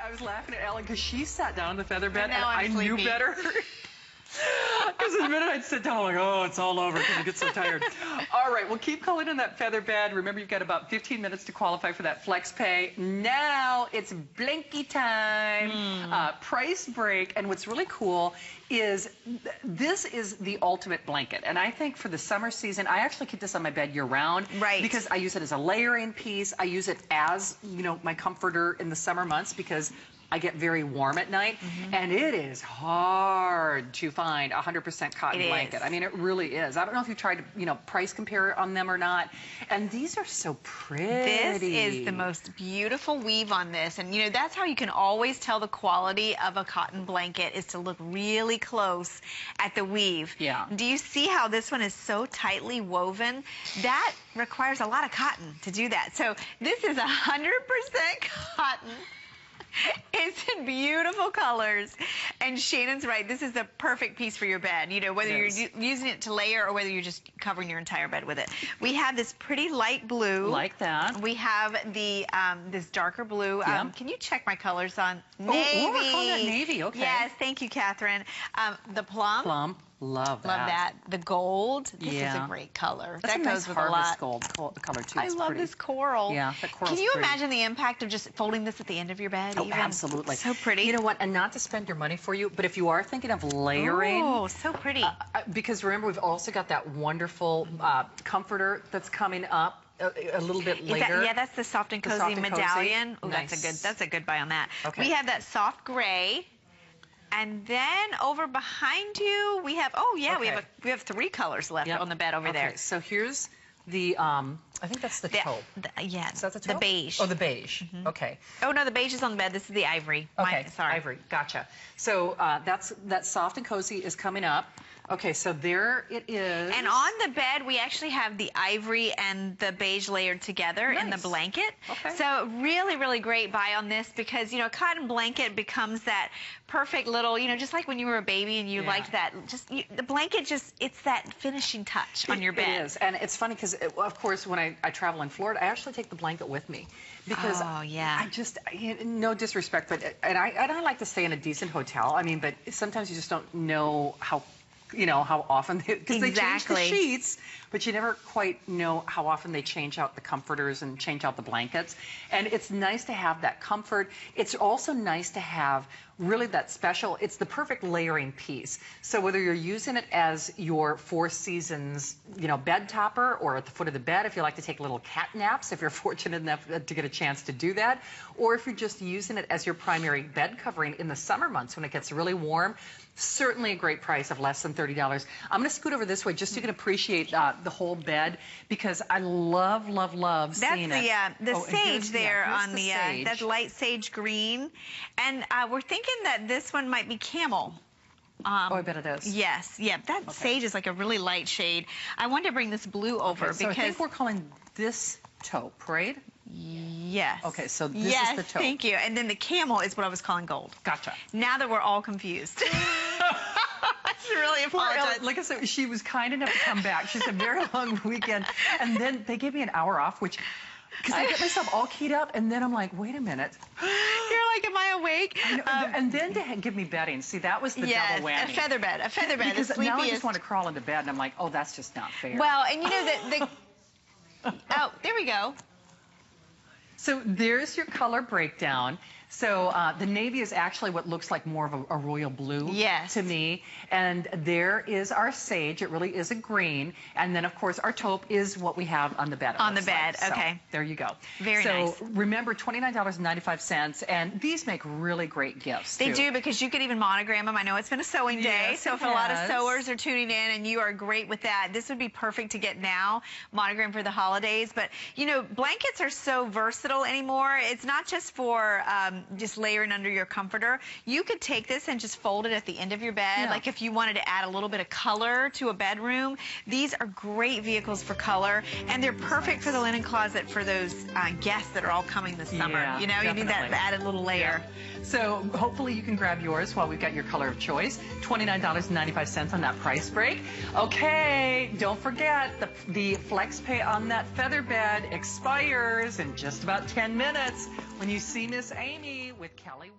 I was laughing at Ellen because she sat down in the feather bed, and I'm I knew better. Because the minute I'd sit down, I'm like, oh, it's all over because I get so tired. All right, well, keep calling in that feather bed. Remember, you've got about 15 minutes to qualify for that flex pay. Now it's blinky time, price break. And what's really cool is this is the ultimate blanket. And I think for the summer season, I actually keep this on my bed year round. Right. Because I use it as a layering piece. I use it as, you know, my comforter in the summer months because I get very warm at night, and it is hard to find a 100% cotton blanket. I mean, it really is. I don't know if you've tried to, you know, price compare on them or not. And these are so pretty. This is the most beautiful weave on this. And, you know, that's how you can always tell the quality of a cotton blanket is to look really close at the weave. Yeah. Do you see how this one is so tightly woven? That requires a lot of cotton to do that. So this is 100% cotton. It's in beautiful colors, and Shannon's right. This is the perfect piece for your bed. You know, whether you're using it to layer or whether you're just covering your entire bed with it. We have this pretty light blue, like that. We have the this darker blue. Can you check my colors on navy? Oh, we're calling that navy. Okay. Yes, thank you, Catherine. The plum. Plum. Love that. Love that. The gold. This is a great color. That's that a goes nice with harvest a lot. gold color too. I love this coral. Yeah, that coral's Can you pretty. imagine the impact of just folding this at the end of your bed? Oh, absolutely. So pretty. You know what? And not to spend your money for you, but if you are thinking of layering. Oh, so pretty. Because remember, we've also got that wonderful comforter that's coming up a little bit later. Yeah, that's the soft and cozy medallion. Oh, nice. that's a good buy on that. Okay. We have that soft gray. And then over behind you, we have, we have 3 colors left on the bed over there. So here's the, I think that's the taupe. Yes. Is that the taupe? The beige. Oh, the beige. Okay. Oh, no, the beige is on the bed. This is the ivory. Okay, sorry. ivory. Gotcha. So that soft and cozy is coming up. Okay, so there it is. And on the bed, we actually have the ivory and the beige layered together in the blanket. Okay. So really, really great buy on this because, you know, a cotton blanket becomes that perfect little, you know, just like when you were a baby and you liked that, the blanket just, it's that finishing touch on your bed. It is. And it's funny because, of course, when I travel in Florida, I actually take the blanket with me. Because I just, no disrespect, but, and I like to stay in a decent hotel. I mean, but sometimes you just don't know how often, because they change the sheets, but you never quite know how often they change out the comforters and change out the blankets. And it's nice to have that comfort. It's also nice to have really that special, it's the perfect layering piece. So whether you're using it as your 4 seasons, you know, bed topper, or at the foot of the bed if you like to take little cat naps, if you're fortunate enough to get a chance to do that, or if you're just using it as your primary bed covering in the summer months when it gets really warm, certainly a great price of less than $30. I'm going to scoot over this way just so you can appreciate the whole bed because I love seeing it. That's the sage there on the that light sage green, and we're thinking that this one might be camel. I bet it is. Yes, that sage is like a really light shade. I wanted to bring this blue over because I think we're calling this taupe, right? Yes. Okay, so this is the taupe. Thank you. And then the camel is what I was calling gold. Gotcha. Now that we're all confused. I should really apologize. Like I said, she was kind enough to come back. She's a very long weekend. And then they gave me an hour off, which, because I get myself all keyed up, and then I'm like, wait a minute. You're like, am I awake? And then to give me bedding. See, that was the double whammy. A feather bed. Because now I just want to crawl into bed, and I'm like, oh, that's just not fair. Well, and you know, oh, there we go. So there's your color breakdown. So the navy is actually what looks like more of a royal blue to me. And there is our sage. It really is a green. And then, of course, our taupe is what we have on the bed. On the bed, okay. So, there you go. Very nice. So remember, $29.95. And these make really great gifts, They do, because you could even monogram them. I know it's been a sewing day. So if a lot of sewers are tuning in and you are great with that, this would be perfect to get now, monogram for the holidays. But, you know, blankets are so versatile anymore. It's not just for just layering under your comforter. You could take this and just fold it at the end of your bed. Like if you wanted to add a little bit of color to a bedroom, these are great vehicles for color, and they're perfect for the linen closet for those guests that are all coming this summer. You know, you need that added little layer. So hopefully you can grab yours while we've got your color of choice. $29.95 on that price break. Okay, don't forget the flex pay on that feather bed expires in just about about 10 minutes when you see Miss Amy with Kelly West.